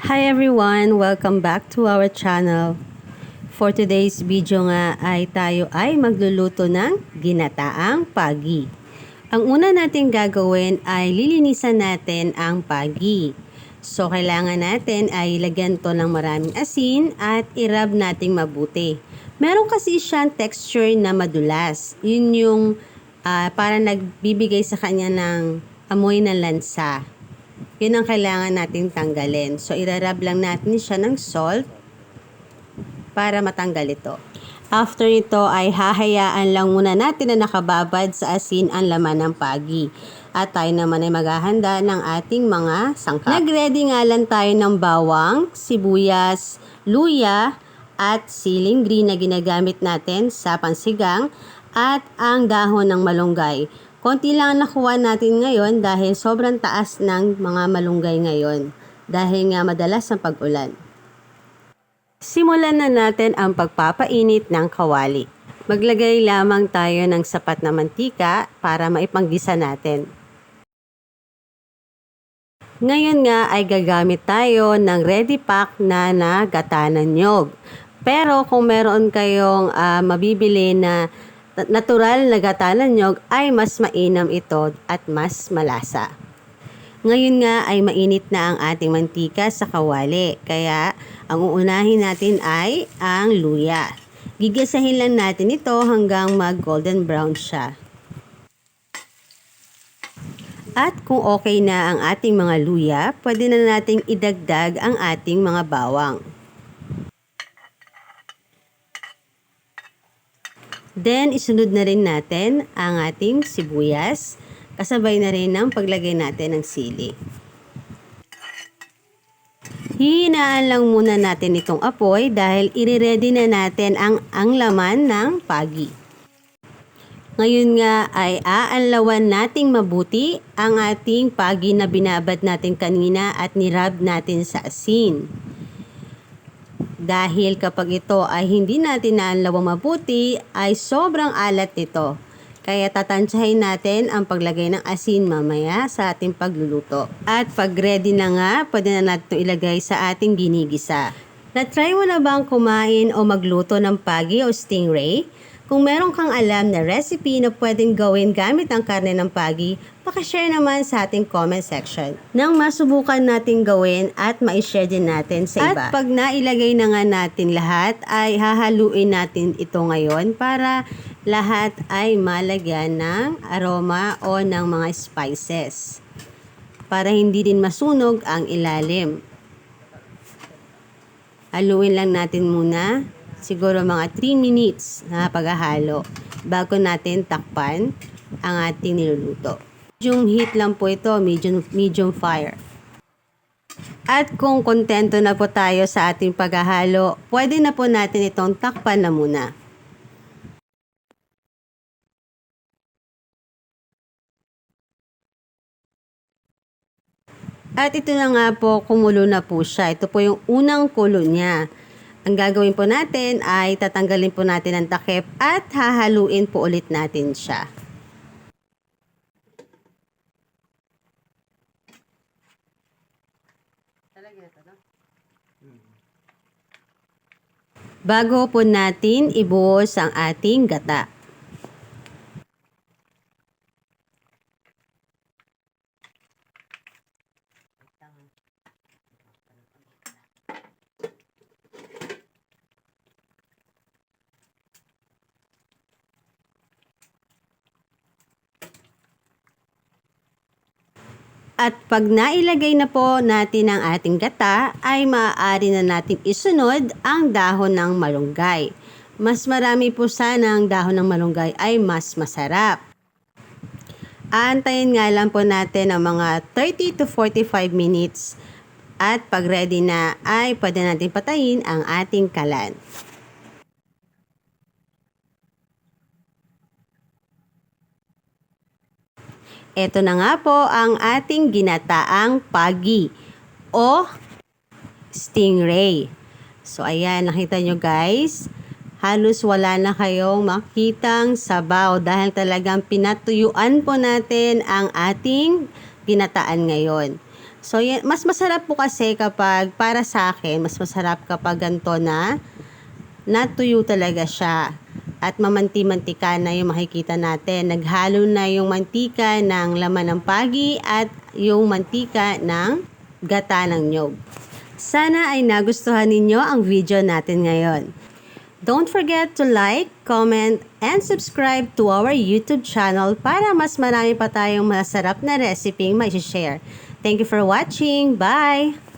Hi everyone! Welcome back to our channel. For today's video nga ay tayo ay magluluto ng ginataang pagi. Ang una natin gagawin ay lilinisan natin ang pagi. So kailangan natin ay ilagyan to ng maraming asin at i-rub nating mabuti. Meron kasi siyang texture na madulas. Yun yung para nagbibigay sa kanya ng amoy ng lansa. Yun ang kailangan natin tanggalin. So, irarab lang natin siya ng salt para matanggal ito. After ito ay hahayaan lang muna natin na nakababad sa asin ang laman ng pagi. At tayo naman ay maghahanda ng ating mga sangkap. Nag-ready nga lang tayo ng bawang, sibuyas, luya, at siling green na ginagamit natin sa pansigang at ang dahon ng malunggay. Konti lang nakuha natin ngayon dahil sobrang taas ng mga malunggay ngayon dahil nga madalas ang pag-ulan. Simulan na natin ang pagpapainit ng kawali. Maglagay lamang tayo ng sapat na mantika para maipanggisa natin. Ngayon nga ay gagamit tayo ng ready pack na gata ng niyog. Pero kung meron kayong mabibili na natural na gata ng niyog ay mas mainam ito at mas malasa. Ngayon nga ay mainit na ang ating mantika sa kawali. Kaya ang uunahin natin ay ang luya. Gigisahin lang natin ito hanggang mag golden brown siya. At kung okay na ang ating mga luya, pwede na nating idagdag ang ating mga bawang. Then, isunod na rin natin ang ating sibuyas, kasabay na rin ng paglagay natin ng sili. Hihinaan lang muna natin itong apoy dahil i-ready na natin ang laman ng pagi. Ngayon nga ay aanlawan nating mabuti ang ating pagi na binabad natin kanina at nirab natin sa asin. Dahil kapag ito ay hindi natin naanlawang mabuti, ay sobrang alat nito. Kaya tatansyahin natin ang paglagay ng asin mamaya sa ating pagluluto. At pag ready na nga, pwede na natin ito ilagay sa ating ginigisa. Na-try mo na bang kumain o magluto ng pagi o stingray? Kung meron kang alam na recipe na pwedeng gawin gamit ang karne ng pagi, pakishare naman sa ating comment section. Nang masubukan natin gawin at ma-share din natin sa iba. At pag nailagay na nga natin lahat, ay hahaluin natin ito ngayon para lahat ay malagyan ng aroma o ng mga spices. Para hindi din masunog ang ilalim. Haluin lang natin muna. Siguro mga 3 minutes na paghahalo bago natin takpan ang ating niluluto. Medium heat lang po ito, medium fire. At kung kontento na po tayo sa ating paghahalo, pwede na po natin itong takpan na muna. At ito na nga po, kumulo na po siya. Ito po yung unang kulo niya. Ang gagawin po natin ay tatanggalin po natin ang takip at hahaluin po ulit natin siya. Bago po natin ibuhos ang ating gata. At pag nailagay na po natin ang ating gata, ay maaari na natin isunod ang dahon ng malunggay. Mas marami po sana ang dahon ng malunggay ay mas masarap. Aantayin nga lang po natin ang mga 30 to 45 minutes. At pag ready na ay pwede natin patayin ang ating kalan. Ito na nga po ang ating ginataang pagi o stingray. So ayan, nakita nyo guys, halos wala na kayong makitang sabaw dahil talagang pinatuyuan po natin ang ating ginataan ngayon. So, yan, mas masarap po kasi kapag, para sa akin, mas masarap kapag ganito na natuyo talaga siya. At mamanti-mantika na yung makikita natin. Naghalo na yung mantika ng laman ng pagi at yung mantika ng gata ng niyog. Sana ay nagustuhan ninyo ang video natin ngayon. Don't forget to like, comment, and subscribe to our YouTube channel para mas marami pa tayong masarap na recipe may share. Thank you for watching. Bye!